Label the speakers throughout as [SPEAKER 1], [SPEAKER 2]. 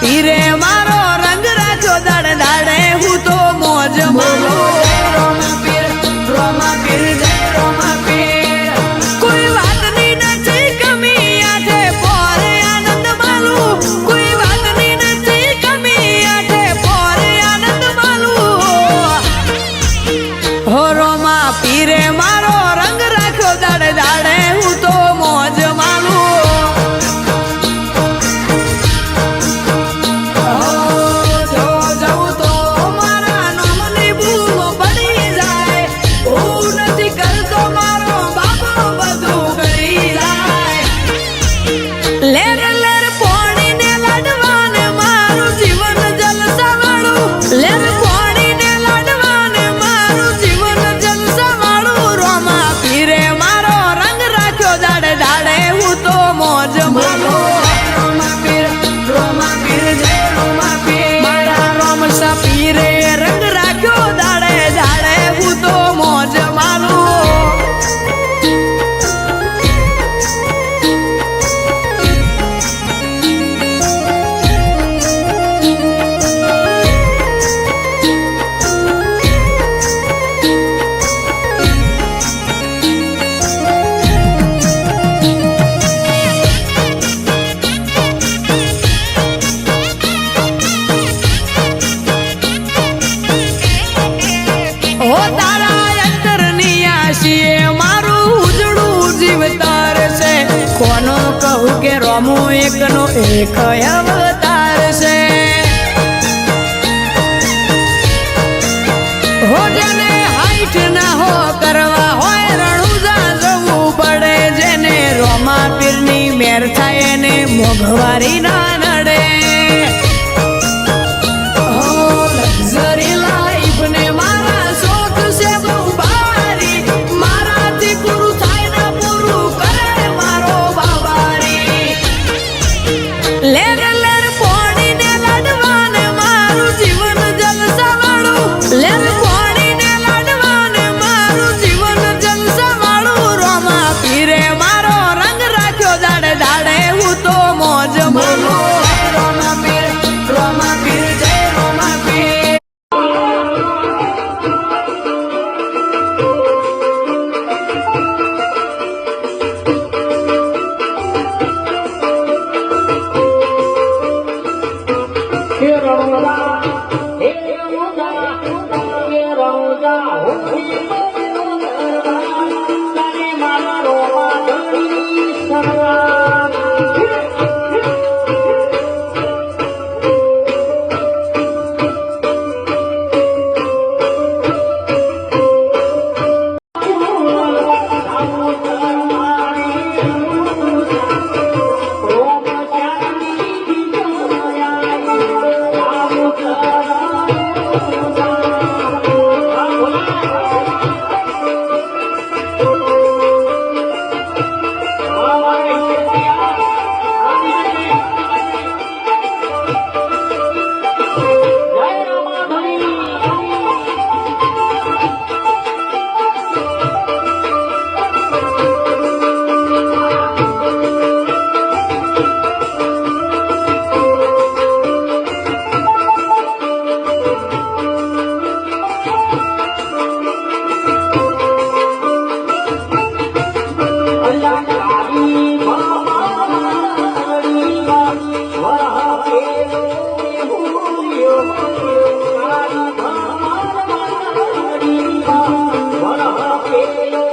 [SPEAKER 1] પીરે મારો રંગ રાખ્યો દાડે દાડે હું તો મોજ મારું રોમા પીર જય રોમા પીર કોઈ વાતની નથી કમી આઠે પોરે આનંદ માલું કોઈ વાતની નથી કમી આઠે પોરે આનંદ માલું હો રોમા પીરે મારો રંગ રાખ્યો દાડે દાડે હું તો મોજ માલું કોનો કહું કે રોમો એકનો એક અવતાર છે હો જેને હાઈટ ના હો કરવા હોય રણુજા જવું પડે જેને રોમા પીરની મેર થાય એને મોંઘવારી ના નડે લક્ઝરી લાઈફ ને મારા શોખ છે બહુ ભારી મારાથી પૂરું થાય ને પૂરું કરે મારો બાબારી લેર લેર પોણીને લાડવાને મારું જીવન જલસા વાળું લેર પોણીને લાડવાને મારું જીવન જલસા વાળું રોમા પીરે મારો રંગ રાખ્યો દાડે દાડે હું તો મોજ માલું રોમા પીર જય રોમા પીર
[SPEAKER 2] Hello.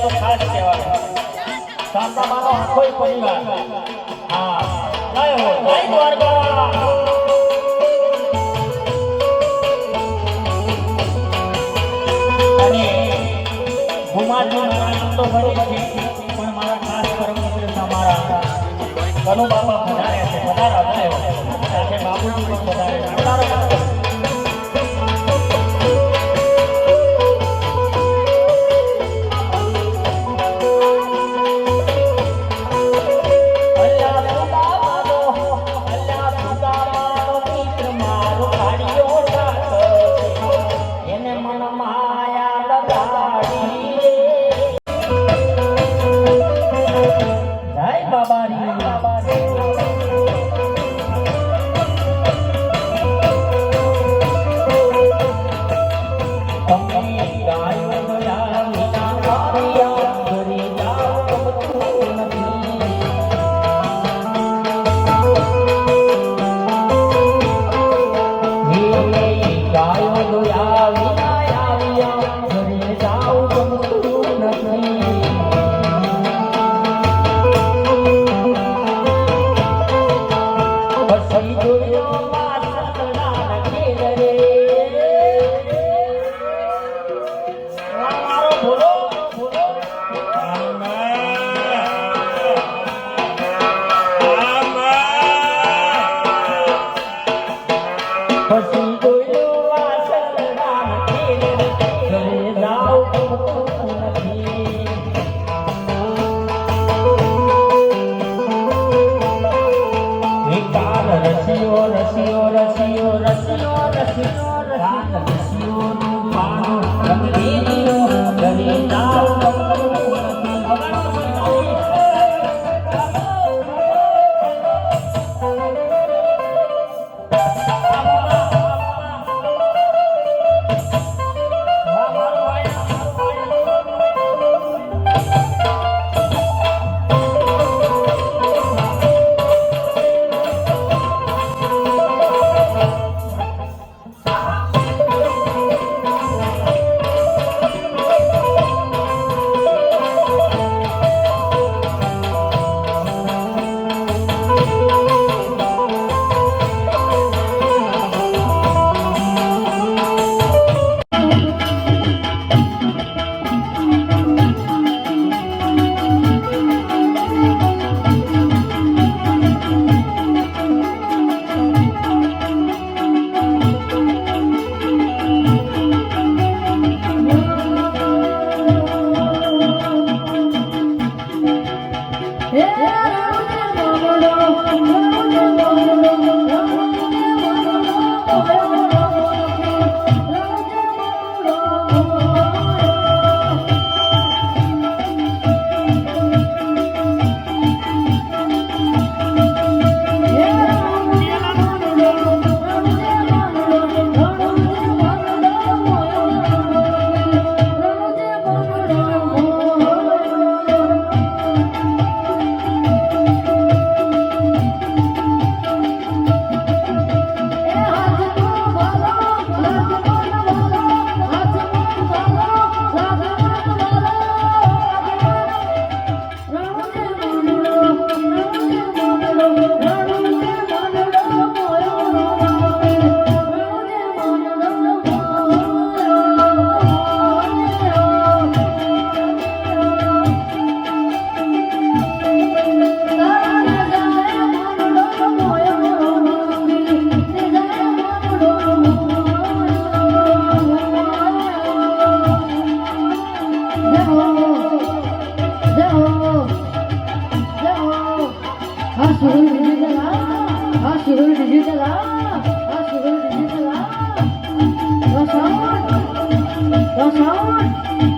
[SPEAKER 2] તો ખાસ કહેવાય. શારદાબાનો આખોય પરિવાર હા જય હો જય દ્વારકા. અને ભૂમાજી મારા તો ભરી છે પણ મારા ખાસ પરમ મિત્ર તમારા કનુ બાપા પધાર્યા છે. પધારા જય હો. સાથે બાપુજી પણ પધારે છે. પધારો.
[SPEAKER 3] Roshan